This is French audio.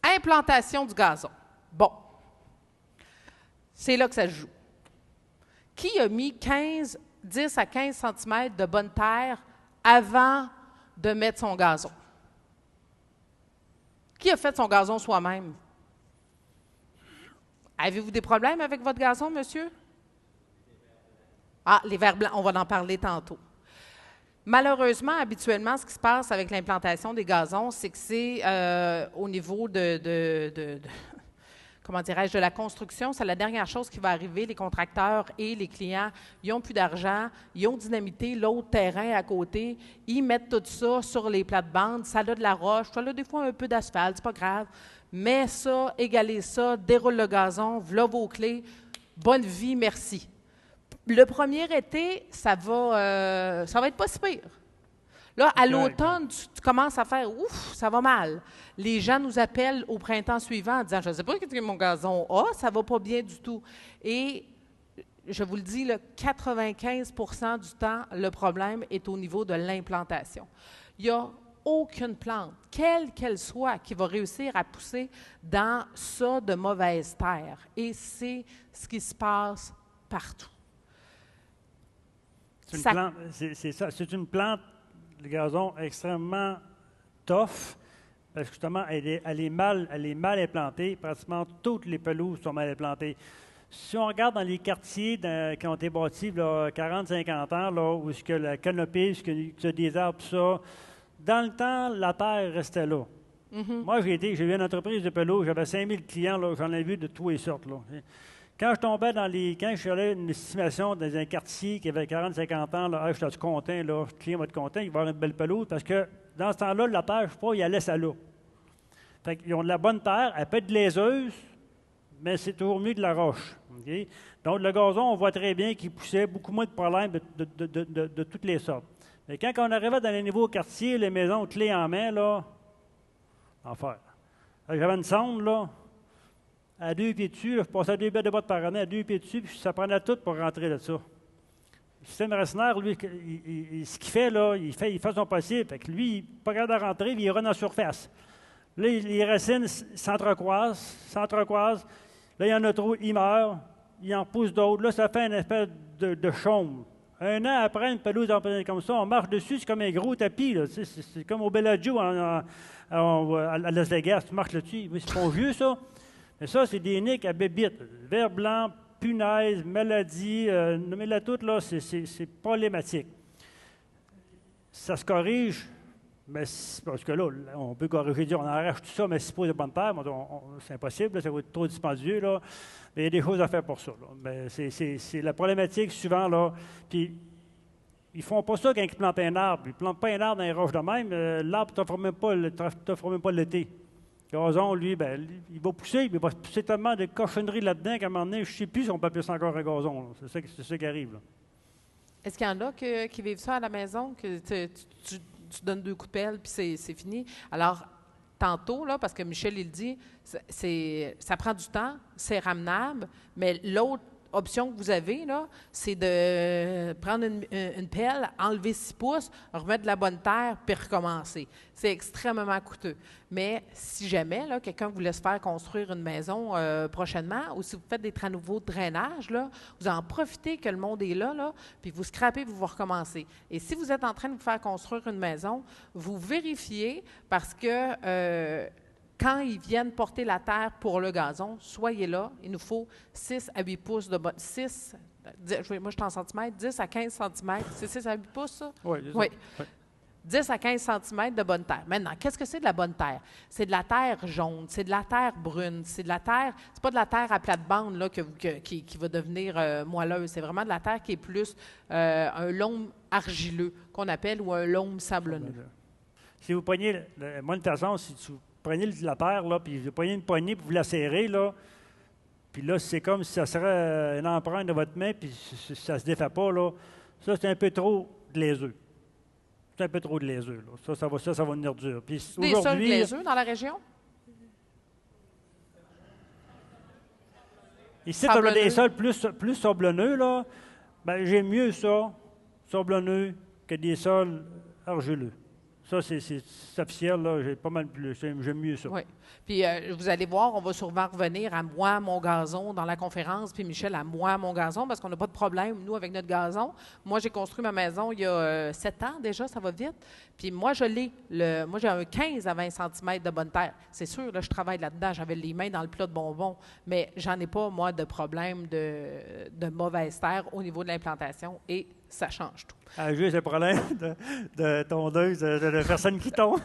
Implantation du gazon. Bon. C'est là que ça se joue. Qui a mis 10 à 15 cm de bonne terre avant de mettre son gazon? Qui a fait son gazon soi-même? Avez-vous des problèmes avec votre gazon, monsieur? Ah, les vers blancs, on va en parler tantôt. Malheureusement, habituellement, ce qui se passe avec l'implantation des gazons, c'est que c'est au niveau comment dirais-je, de la construction, c'est la dernière chose qui va arriver. Les contracteurs et les clients, ils n'ont plus d'argent, ils ont dynamité l'autre terrain à côté, ils mettent tout ça sur les plates-bandes, ça a de la roche, ça a des fois un peu d'asphalte, c'est pas grave. Mets ça, égalez ça, déroule le gazon, voilà vos clés, bonne vie, merci. Le premier été, ça va être pas si pire. Là, à l'automne, tu commences à faire « ouf, ça va mal ». Les gens nous appellent au printemps suivant en disant « je ne sais pas ce que mon gazon a, ça ne va pas bien du tout ». Et je vous le dis, là, 95% du temps, le problème est au niveau de l'implantation. Il n'y a aucune plante, quelle qu'elle soit, qui va réussir à pousser dans ça de mauvaise terre. Et c'est ce qui se passe partout. C'est une plante, le gazon, extrêmement tough, parce que justement, elle est mal implantée. Pratiquement toutes les pelouses sont mal implantées. Si on regarde dans les quartiers qui ont été bâtis il y a 40-50 ans, là, où est-ce que la canopée, où est-ce des arbres, tout ça, dans le temps, la terre restait là. Moi, j'ai eu une entreprise de pelouse, j'avais 5000 clients, là, j'en ai vu de toutes les sortes. Là. Quand je suis allé à une estimation dans un quartier qui avait 40-50 ans, là, je suis content, là, le client va être content, il va avoir une belle pelouse, parce que dans ce temps-là, la terre, je ne sais pas, il allait ça là. Fait qu'ils ont de la bonne terre, elle peut être glaiseuse, mais c'est toujours mieux de la roche. Okay? Donc, le gazon, on voit très bien qu'il poussait beaucoup moins de problèmes de toutes les sortes. Mais quand on arrivait dans les nouveaux quartiers, les maisons clés en main, là, enfer. J'avais une sonde, là, à 2 pieds dessus, je passais 2 bêtes de bottes par année, à 2 pieds dessus, puis ça prenait tout pour rentrer là-dessus. Le système racinaire, lui, ce qu'il fait, là, il fait son possible. Fait que lui, il n'est pas capable de rentrer, puis il rentre en surface. Là, les racines s'entrecroisent. Là, il y en a trop, il meurt, il en pousse d'autres. Là, ça fait une espèce de chaume. Un an après, une pelouse comme ça, on marche dessus, c'est comme un gros tapis. C'est comme au Bellagio à Las Vegas, tu marches là-dessus. C'est spongieux, ça. Mais ça, c'est des niques à bébites. Vers blanc, punaise, maladie, nommez-la toute, là, c'est problématique. Ça se corrige, mais parce que là, on peut corriger, dire on arrache tout ça, mais si c'est pas de bonne terre, c'est impossible, là, ça va être trop dispendieux, là. Mais il y a des choses à faire pour ça. Là. Mais c'est la problématique souvent, là. Puis, ils ne font pas ça quand ils plantent un arbre. Ils ne plantent pas un arbre dans les roches de même. L'arbre ne t'offre même pas l'été. Le gazon, lui, il va pousser, mais il va pousser tellement de cochonneries là-dedans qu'à un moment donné, je ne sais plus si on peut appeler ça encore un gazon. C'est ça qui arrive. Là. Est-ce qu'il y en a qui vivent ça à la maison, que tu donnes 2 coups de pelle, puis c'est fini? Alors, tantôt, là, parce que Michel, il dit, ça prend du temps, c'est ramenable, mais l'autre option que vous avez, là, c'est de prendre une pelle, enlever 6 pouces, remettre de la bonne terre, puis recommencer. C'est extrêmement coûteux. Mais si jamais, là, quelqu'un vous laisse faire construire une maison prochainement, ou si vous faites des nouveaux drainages, là, vous en profitez que le monde est là, puis vous scrapez, vous recommencez. Et si vous êtes en train de vous faire construire une maison, vous vérifiez parce que quand ils viennent porter la terre pour le gazon, soyez là. Il nous faut 6 à 8 pouces de bonne... 6, moi je suis en centimètres, 10 à 15 centimètres. C'est 6 à 8 pouces, ça? Oui. 10 à 15 centimètres de bonne terre. Maintenant, qu'est-ce que c'est de la bonne terre? C'est de la terre jaune, c'est de la terre brune, c'est de la terre... C'est pas de la terre à plate-bande là, qui va devenir moelleuse. C'est vraiment de la terre qui est plus un loam argileux, qu'on appelle, ou un loam sablonneux. Si vous preniez... Moi, de toute façon, si tu prenez la terre, là, puis vous prenez une poignée, puis vous la serrez, là, puis là, c'est comme si ça serait une empreinte de votre main, puis ça ne se défait pas, là. Ça, c'est un peu trop glaiseux. C'est un peu trop glaiseux, là. Ça va venir dur. Puis des sols glaiseux dans la région? Ici, on a des sols plus sablonneux, là. Bien, j'aime mieux ça, sablonneux, que des sols argileux. Ça, c'est officiel, là. J'ai pas mal plus. J'aime mieux ça. Oui. Puis vous allez voir, on va souvent revenir à moi, mon gazon dans la conférence, puis Michel, à moi, mon gazon, parce qu'on n'a pas de problème, nous, avec notre gazon. Moi, j'ai construit ma maison il y a 7 ans déjà, ça va vite. Puis moi, moi, j'ai un 15 à 20 cm de bonne terre. C'est sûr, là, je travaille là-dedans, j'avais les mains dans le plat de bonbons, mais j'en ai pas, moi, de problème de mauvaise terre au niveau de l'implantation, et ça change tout. Juste le problème de tondeuse, de personnes qui tombent.